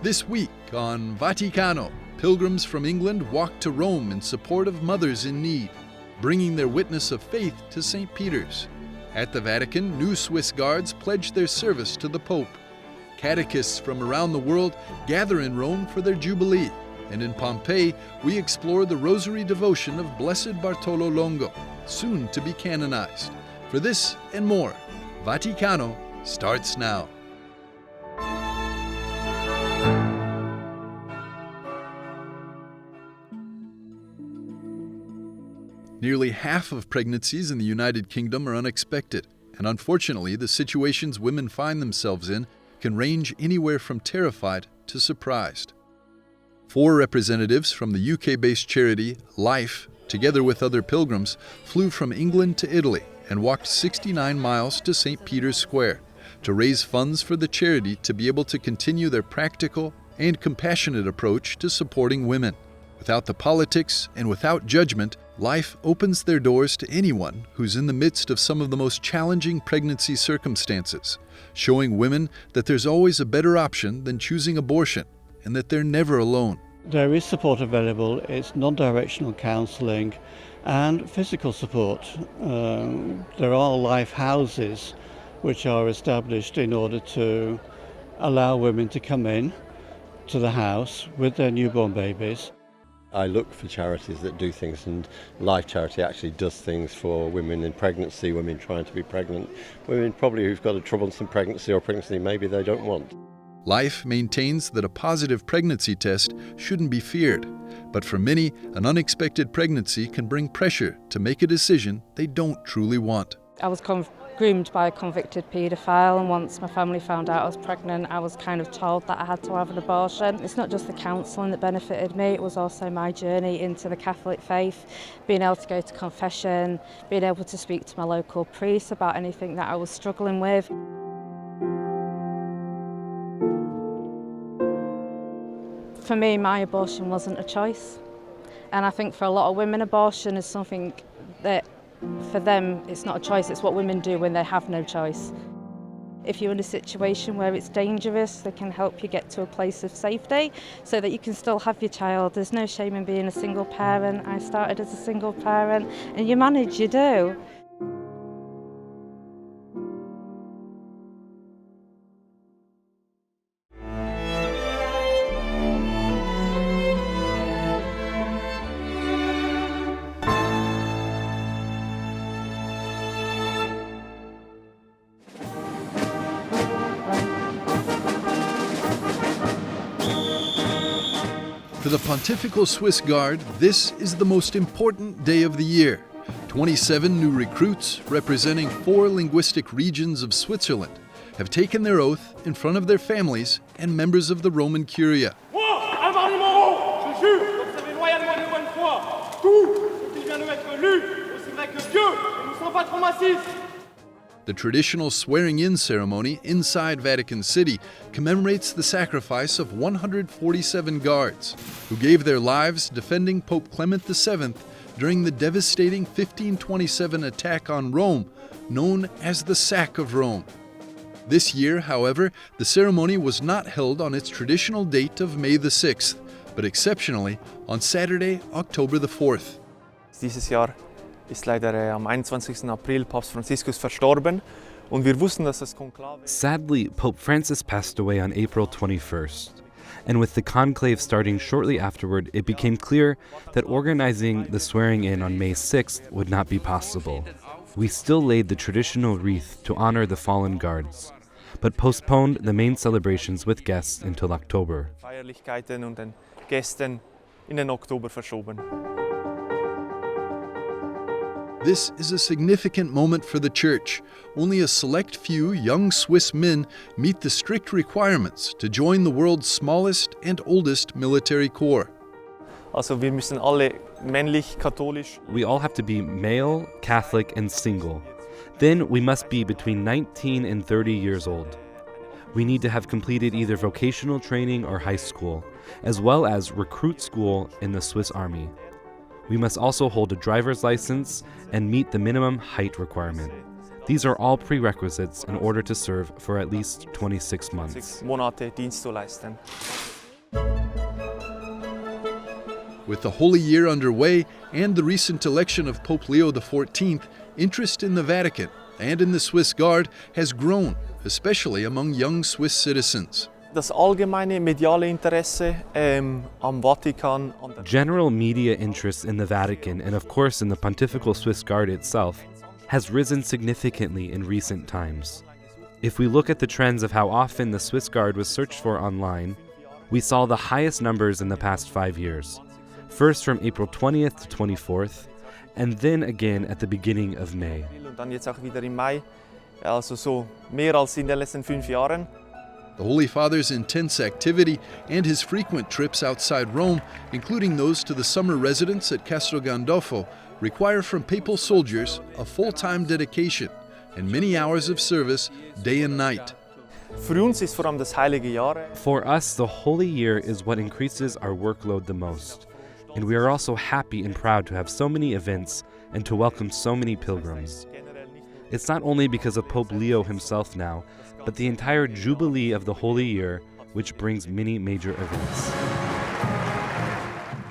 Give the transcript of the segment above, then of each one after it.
This week on Vaticano, pilgrims from England walk to Rome in support of mothers in need, bringing their witness of faith to St. Peter's. At the Vatican, new Swiss guards pledge their service to the Pope. Catechists from around the world gather in Rome for their Jubilee. And in Pompeii, we explore the Rosary devotion of Blessed Bartolo Longo, soon to be canonized. For this and more, Vaticano starts now. Nearly half of pregnancies in the United Kingdom are unexpected, and unfortunately, the situations women find themselves in can range anywhere from terrified to surprised. 4 representatives from the UK-based charity Life, together with other pilgrims, flew from England to Italy and walked 69 miles to St. Peter's Square to raise funds for the charity to be able to continue their practical and compassionate approach to supporting women. Without the politics and without judgment, Life opens their doors to anyone who's in the midst of some of the most challenging pregnancy circumstances, showing women that there's always a better option than choosing abortion and that they're never alone. There is support available. It's non-directional counselling and physical support. There are life houses which are established in order to allow women to come in to the house with their newborn babies. I look for charities that do things, and Life Charity actually does things for women in pregnancy, women trying to be pregnant, women probably who've got a troublesome pregnancy or pregnancy maybe they don't want. Life maintains that a positive pregnancy test shouldn't be feared, but for many, an unexpected pregnancy can bring pressure to make a decision they don't truly want. I was groomed by a convicted paedophile, and once my family found out I was pregnant, I was kind of told that I had to have an abortion. It's not just the counselling that benefited me, it was also my journey into the Catholic faith, being able to go to confession, being able to speak to my local priest about anything that I was struggling with. For me, my abortion wasn't a choice, and I think for a lot of women, abortion is something that for them, it's not a choice, it's what women do when they have no choice. If you're in a situation where it's dangerous, they can help you get to a place of safety so that you can still have your child. There's no shame in being a single parent. I started as a single parent, and you manage, you do. For the Pontifical Swiss Guard, this is the most important day of the year. 27 new recruits, representing 4 linguistic regions of Switzerland, have taken their oath in front of their families and members of the Roman Curia. The traditional swearing-in ceremony inside Vatican City commemorates the sacrifice of 147 guards who gave their lives defending Pope Clement VII during the devastating 1527 attack on Rome, known as the Sack of Rome. This year, however, the ceremony was not held on its traditional date of May the 6th, but exceptionally on Saturday, October the 4th. Dieses Jahr ist leider am 21. April Papst Franziskus verstorben und wir wussten, dass das Konklave... Sadly, Pope Francis passed away on April 21st, and with the conclave starting shortly afterward, it became clear that organizing the swearing-in on May 6th would not be possible. We still laid the traditional wreath to honor the fallen guards, but postponed the main celebrations with guests until October. Feierlichkeiten und den Gästen in den Oktober verschoben. This is a significant moment for the Church. Only a select few young Swiss men meet the strict requirements to join the world's smallest and oldest military corps. Also wir müssen alle männlich, katholisch... We all have to be male, Catholic, and single. Then we must be between 19 and 30 years old. We need to have completed either vocational training or high school, as well as recruit school in the Swiss Army. We must also hold a driver's license and meet the minimum height requirement. These are all prerequisites in order to serve for at least 26 months. Monate Dienst zu leisten. With the Holy Year underway and the recent election of Pope Leo XIV, interest in the Vatican and in the Swiss Guard has grown, especially among young Swiss citizens. Das allgemeine mediale Interesse am Vatikan. General media interest in the Vatican and of course in the Pontifical Swiss Guard itself has risen significantly in recent times. If we look at the trends of how often the Swiss Guard was searched for online, we saw the highest numbers in the past 5 years. First from April 20th to 24th, and then again at the beginning of May. Und dann jetzt auch wieder im Mai, also so mehr als in den letzten 5 Jahren. The Holy Father's intense activity and his frequent trips outside Rome, including those to the summer residence at Castel Gandolfo, require from papal soldiers a full-time dedication and many hours of service day and night. Für uns ist vor allem das Heilige Jahr. For us, the Holy Year is what increases our workload the most. And we are also happy and proud to have so many events and to welcome so many pilgrims. It's not only because of Pope Leo himself now, but the entire Jubilee of the Holy Year, which brings many major events.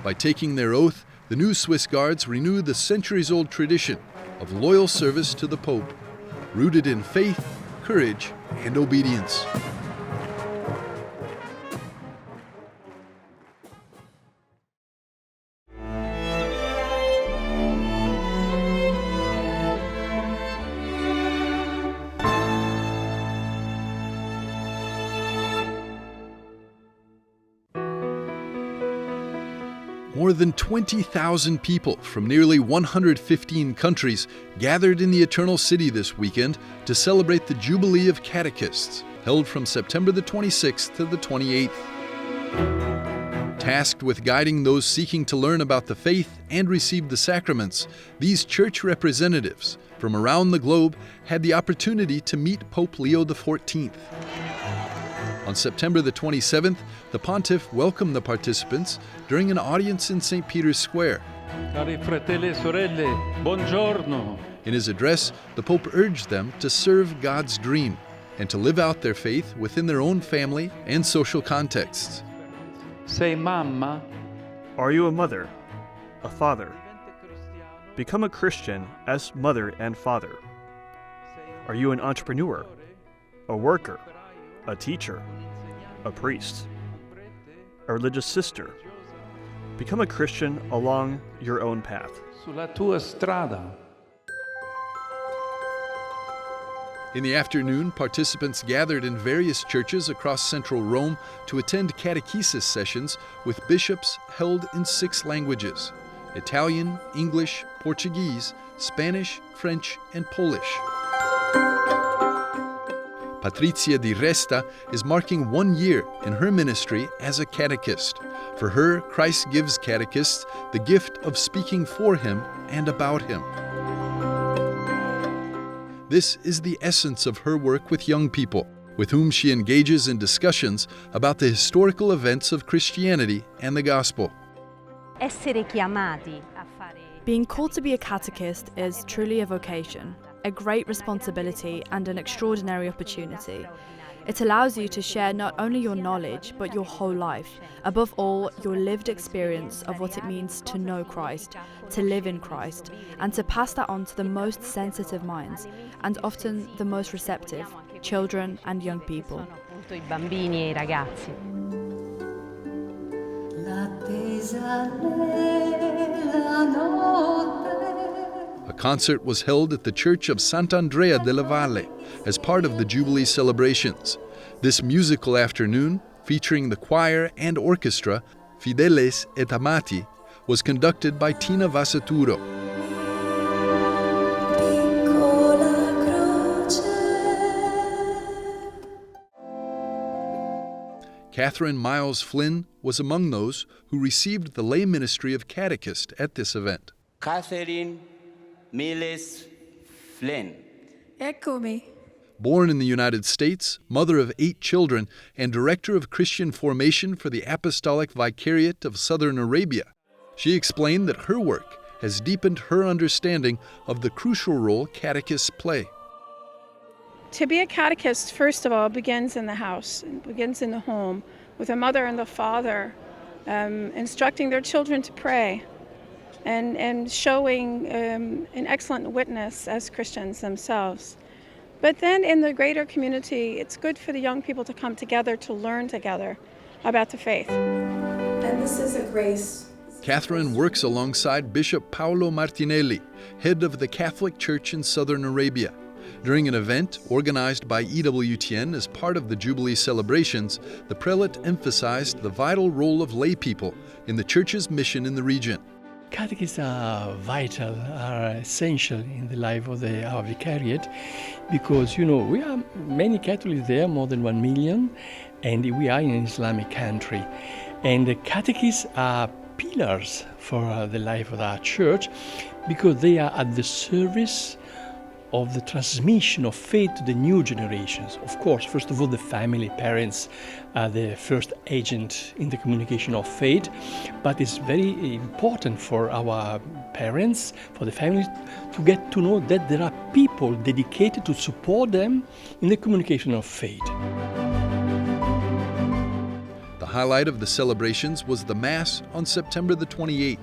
By taking their oath, the new Swiss Guards renew the centuries-old tradition of loyal service to the Pope, rooted in faith, courage, and obedience. More than 20,000 people from nearly 115 countries gathered in the Eternal City this weekend to celebrate the Jubilee of Catechists, held from September the 26th to the 28th. Tasked with guiding those seeking to learn about the faith and receive the sacraments, these church representatives from around the globe had the opportunity to meet Pope Leo XIV. On September the 27th, the Pontiff welcomed the participants during an audience in St. Peter's Square. Cari fratelli e sorelle, buongiorno. In his address, the Pope urged them to serve God's dream and to live out their faith within their own family and social contexts. Sei mamma? Are you a mother? A father? Become a Christian as mother and father. Are you an entrepreneur? A worker? A teacher? A priest? A religious sister? Become a Christian along your own path. Sulla tua strada. In the afternoon, participants gathered in various churches across central Rome to attend Catechesis sessions with bishops held in 6 languages: Italian, English, Portuguese, Spanish, French, and Polish. Patrizia Di Resta is marking 1 year in her ministry as a catechist. For her, Christ gives catechists the gift of speaking for him and about him. This is the essence of her work with young people, with whom she engages in discussions about the historical events of Christianity and the Gospel. Being called to be a catechist is truly a vocation, a great responsibility and an extraordinary opportunity. It allows you to share not only your knowledge, but your whole life. Above all, your lived experience of what it means to know Christ, to live in Christ, and to pass that on to the most sensitive minds, and often the most receptive, children and young people. A concert was held at the Church of Sant'Andrea della Valle as part of the Jubilee celebrations. This musical afternoon, featuring the choir and orchestra, Fideles et Amati, was conducted by Tina Vasaturo. Catherine Miles Flynn was among those who received the lay ministry of catechist at this event. Catherine Miles Flynn. Eccomi. Born in the United States, mother of 8 children, and director of Christian formation for the Apostolic Vicariate of Southern Arabia, she explained that her work has deepened her understanding of the crucial role catechists play. To be a catechist, first of all, begins in the house, begins in the home, with a mother and a father instructing their children to pray and showing an excellent witness as Christians themselves. But then in the greater community, it's good for the young people to come together to learn together about the faith. And this is a grace. Catherine works alongside Bishop Paolo Martinelli, head of the Catholic Church in Southern Arabia. During an event organized by EWTN as part of the Jubilee celebrations, the prelate emphasized the vital role of lay people in the Church's mission in the region. Catechists are vital, are essential in the life of our vicariate because, we are many Catholics there, more than 1 million, and we are in an Islamic country. And the catechists are pillars for the life of our church because they are at the service of the transmission of faith to the new generations. Of course, first of all, the family, parents are the first agent in the communication of faith, but it's very important for our parents, for the families, to get to know that there are people dedicated to support them in the communication of faith. The highlight of the celebrations was the Mass on September the 28th,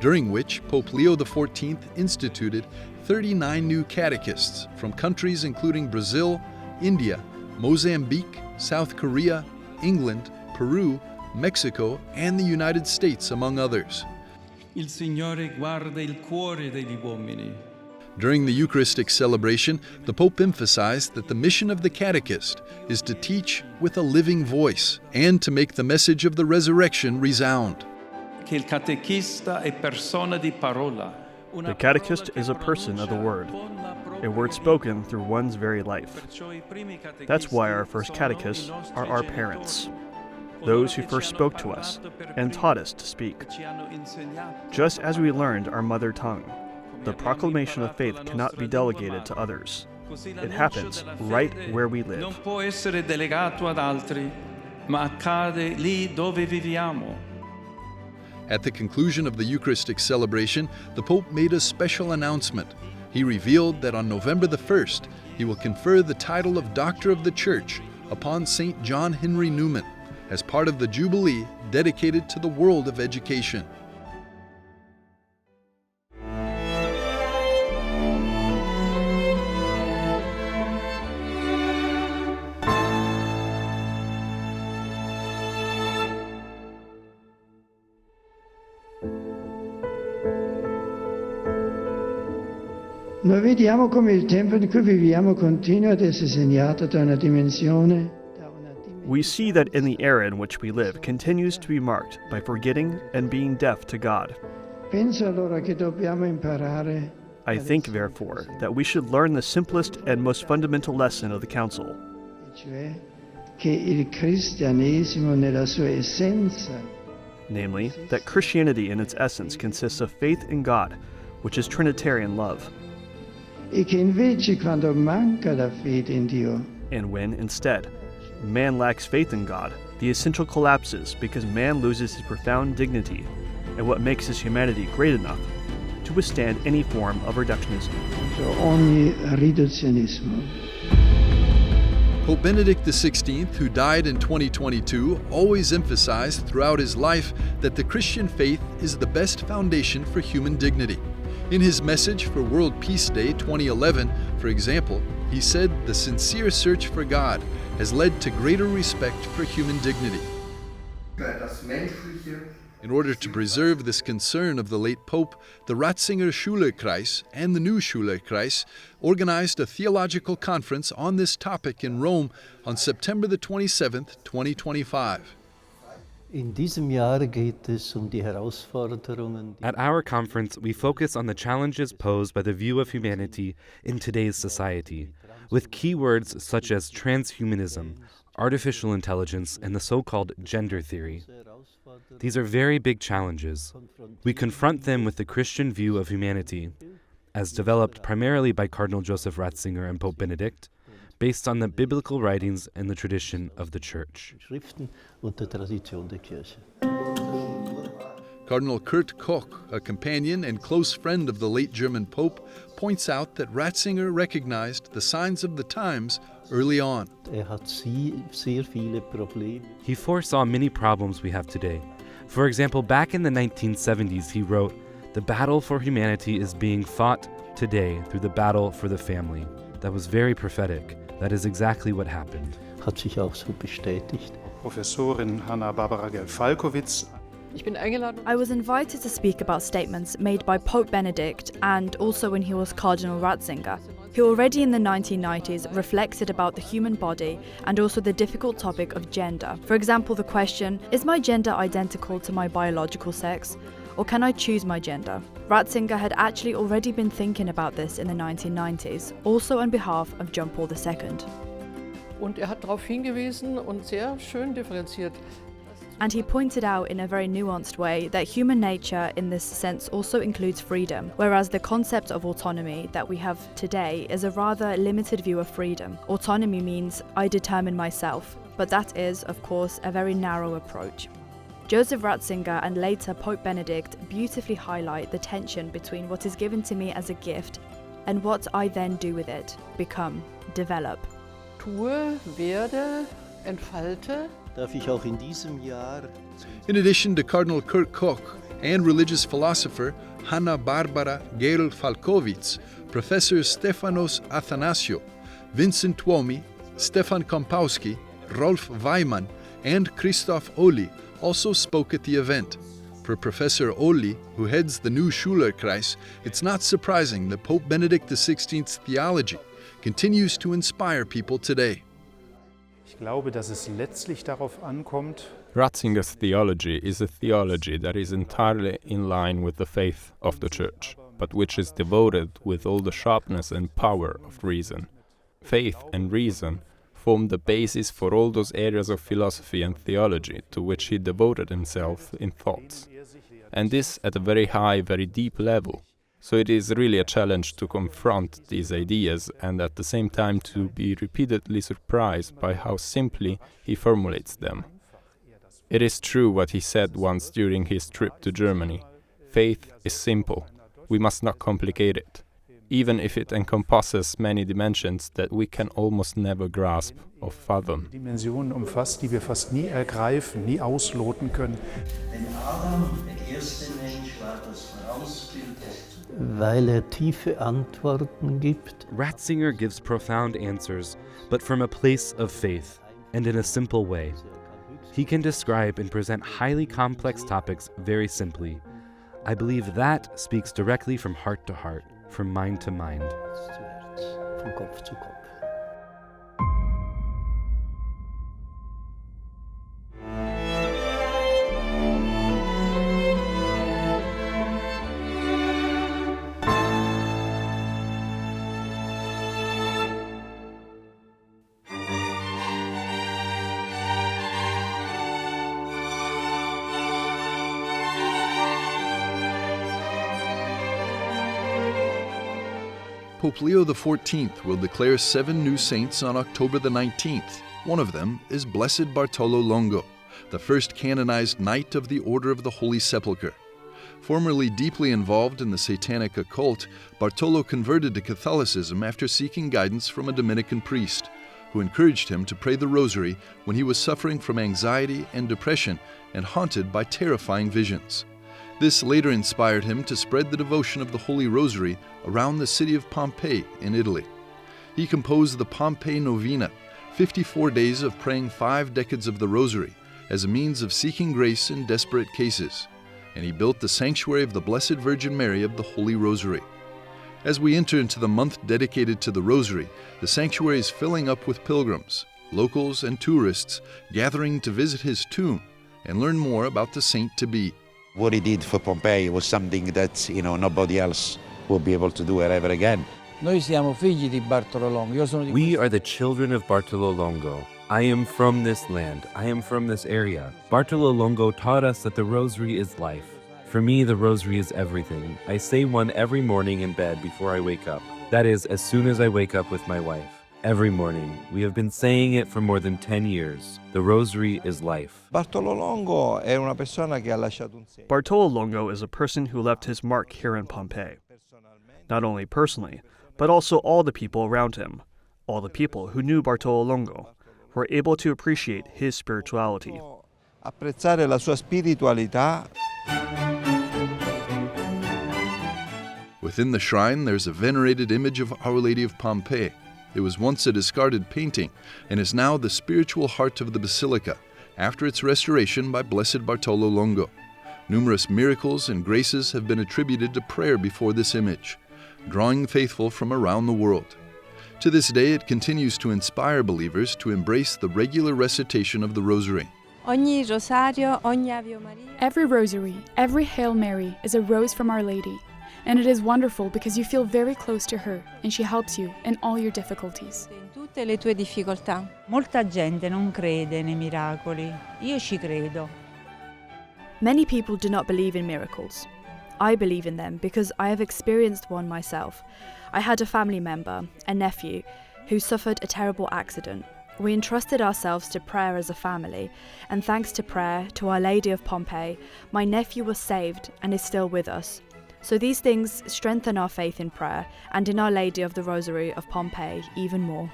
during which Pope Leo XIV instituted 39 new catechists from countries including Brazil, India, Mozambique, South Korea, England, Peru, Mexico, and the United States, among others. Il Signore guarda il cuore degli uomini. During the Eucharistic celebration, the Pope emphasized that the mission of the catechist is to teach with a living voice and to make the message of the resurrection resound. Che il catechista è persona di parola. The catechist is a person of the Word, a word spoken through one's very life. That's why our first catechists are our parents, those who first spoke to us and taught us to speak. Just as we learned our mother tongue, the proclamation of faith cannot be delegated to others. It happens right where we live. Non può essere delegato ad altri, ma accade lì dove viviamo. At the conclusion of the Eucharistic celebration, the Pope made a special announcement. He revealed that on November the 1st, he will confer the title of Doctor of the Church upon St. John Henry Newman as part of the Jubilee dedicated to the world of education. Noi vediamo come il tempo in cui viviamo continua ad essere segnato da una dimensione. We see that in the era in which we live continues to be marked by forgetting and being deaf to God. Penso allora che dobbiamo imparare. I think, therefore, that we should learn the simplest and most fundamental lesson of the Council, Cioè che il cristianesimo nella sua essenza, namely, that Christianity in its essence consists of faith in God, which is Trinitarian love. e che invece quando manca la fede in Dio, And when, instead, man lacks faith in God, the essential collapses because man loses his profound dignity and what makes his humanity great enough to withstand any form of reductionism. ogni riduzionismo. Pope Benedict XVI, who died in 2022, always emphasized throughout his life that the Christian faith is the best foundation for human dignity. In his message for World Peace Day 2011, for example, he said the sincere search for God has led to greater respect for human dignity. In order to preserve this concern of the late Pope, the Ratzinger Schülerkreis and the new Schülerkreis organized a theological conference on this topic in Rome on September the 27th, 2025. At our conference, we focus on the challenges posed by the view of humanity in today's society, with keywords such as transhumanism, artificial intelligence, and the so-called gender theory. These are very big challenges. We confront them with the Christian view of humanity, as developed primarily by Cardinal Joseph Ratzinger and Pope Benedict, based on the biblical writings and the tradition of the Church. Cardinal Kurt Koch, a companion and close friend of the late German Pope, points out that Ratzinger recognized the signs of the times early on. He foresaw many problems we have today. For example, back in the 1970s, he wrote, "The battle for humanity is being fought today through the battle for the family." That was very prophetic. That is exactly what happened. Hat sich auch so bestätigt. Professorin Hanna-Barbara Gell-Falkowitz. I was invited to speak about statements made by Pope Benedict and also when he was Cardinal Ratzinger, who already in the 1990s reflected about the human body and also the difficult topic of gender. For example, the question, is my gender identical to my biological sex? Or can I choose my gender? Ratzinger had actually already been thinking about this in the 1990s, also on behalf of John Paul II. Und hat darauf hingewiesen und sehr schön differenziert. And he pointed out in a very nuanced way that human nature in this sense also includes freedom, whereas the concept of autonomy that we have today is a rather limited view of freedom. Autonomy means I determine myself, but that is, of course, a very narrow approach. Joseph Ratzinger and later Pope Benedict beautifully highlight the tension between what is given to me as a gift and what I then do with it, become, develop. Tue, werde, entfalte. Darf ich auch in diesem Jahr In addition to Cardinal Kurt Koch and religious philosopher Hanna-Barbara Gell-Falkowitz, Professors Stefanos Athanasiou, Vincent Tuomi, Stefan Kompowski, Rolf Weimann, and Christoph Ohly also spoke at the event. For Professor Ohly, who heads the new Schülerkreis, it's not surprising that Pope Benedict XVI's theology continues to inspire people today. Ich glaube, dass es letztlich darauf ankommt. Ratzinger's theology is a theology that is entirely in line with the faith of the Church, but which is devoted with all the sharpness and power of reason. Faith and reason form the basis for all those areas of philosophy and theology to which he devoted himself in thoughts, and this at a very high, very deep level. So it is really a challenge to confront these ideas and at the same time to be repeatedly surprised by how simply he formulates them. It is true what he said once during his trip to Germany. Faith is simple. We must not complicate it, even if it encompasses many dimensions that we can almost never grasp or fathom. Dimensionen umfasst, die wir fast nie ergreifen, nie ausloten können. Denn Adam, der erste Mensch, war das Vorausbild. Weil tiefe Antworten gibt. Ratzinger gives profound answers, but from a place of faith, and in a simple way. He can describe and present highly complex topics very simply. I believe that speaks directly from heart to heart, from mind to mind. Von Kopf zu Kopf. Pope Leo XIV will declare 7 new saints on October the 19th. One of them is Blessed Bartolo Longo, the first canonized knight of the Order of the Holy Sepulchre. Formerly deeply involved in the satanic occult, Bartolo converted to Catholicism after seeking guidance from a Dominican priest, who encouraged him to pray the Rosary when he was suffering from anxiety and depression and haunted by terrifying visions. This later inspired him to spread the devotion of the Holy Rosary around the city of Pompeii in Italy. He composed the Pompeii Novena, 54 days of praying 5 decades of the Rosary, as a means of seeking grace in desperate cases. And he built the sanctuary of the Blessed Virgin Mary of the Holy Rosary. As we enter into the month dedicated to the Rosary, the sanctuary is filling up with pilgrims, locals and tourists, gathering to visit his tomb and learn more about the saint-to-be. What he did for Pompeii was something that, nobody else will be able to do ever again. Noi siamo figli di Bartolo Longo. We are the children of Bartolo Longo. I am from this land. I am from this area. Bartolo Longo taught us that the Rosary is life. For me, the Rosary is everything. I say one every morning in bed before I wake up. That is, as soon as I wake up with my wife. Every morning, we have been saying it for more than 10 years. The Rosary is life. Bartolo Longo è una persona che ha lasciato un segno. Bartolo Longo is a person who left his mark here in Pompeii. Not only personally, but also all the people around him. All the people who knew Bartolo Longo were able to appreciate his spirituality. Apprezzare la sua spiritualità. Within the shrine, there's a venerated image of Our Lady of Pompeii. It was once a discarded painting and is now the spiritual heart of the basilica after its restoration by Blessed Bartolo Longo. Numerous miracles and graces have been attributed to prayer before this image, drawing faithful from around the world. To this day, it continues to inspire believers to embrace the regular recitation of the Rosary. Every rosary, every Hail Mary is a rose from Our Lady. And it is wonderful because you feel very close to her and she helps you in all your difficulties. Molta gente non crede nei miracoli. Io ci credo. Many people do not believe in miracles. I believe in them because I have experienced one myself. I had a family member, a nephew, who suffered a terrible accident. We entrusted ourselves to prayer as a family, and thanks to prayer to Our Lady of Pompeii, my nephew was saved and is still with us. So these things strengthen our faith in prayer and in Our Lady of the Rosary of Pompeii even more.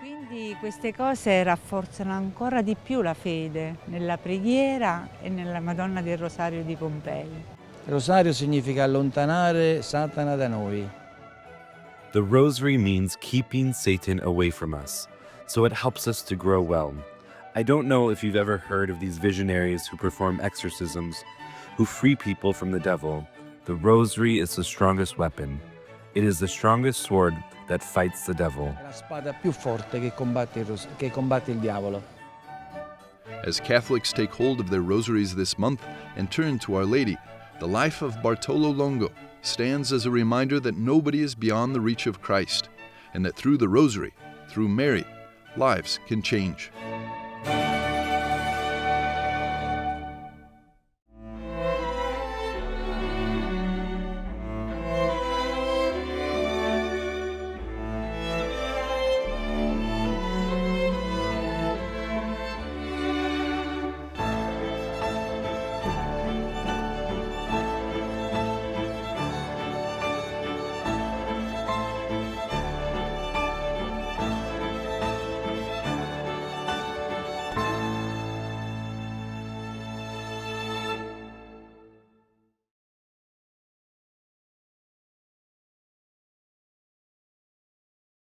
Quindi queste cose rafforzano ancora di più la fede nella preghiera e nella Madonna del Rosario di Pompei. Rosario significa allontanare Satana da noi. The Rosary means keeping Satan away from us, so it helps us to grow well. I don't know if you've ever heard of these visionaries who perform exorcisms, who free people from the devil. The Rosary is the strongest weapon. It is the strongest sword that fights the devil. È la spada più forte che combatte il diavolo. As Catholics take hold of their rosaries this month and turn to Our Lady, the life of Bartolo Longo stands as a reminder that nobody is beyond the reach of Christ, and that through the Rosary, through Mary, lives can change.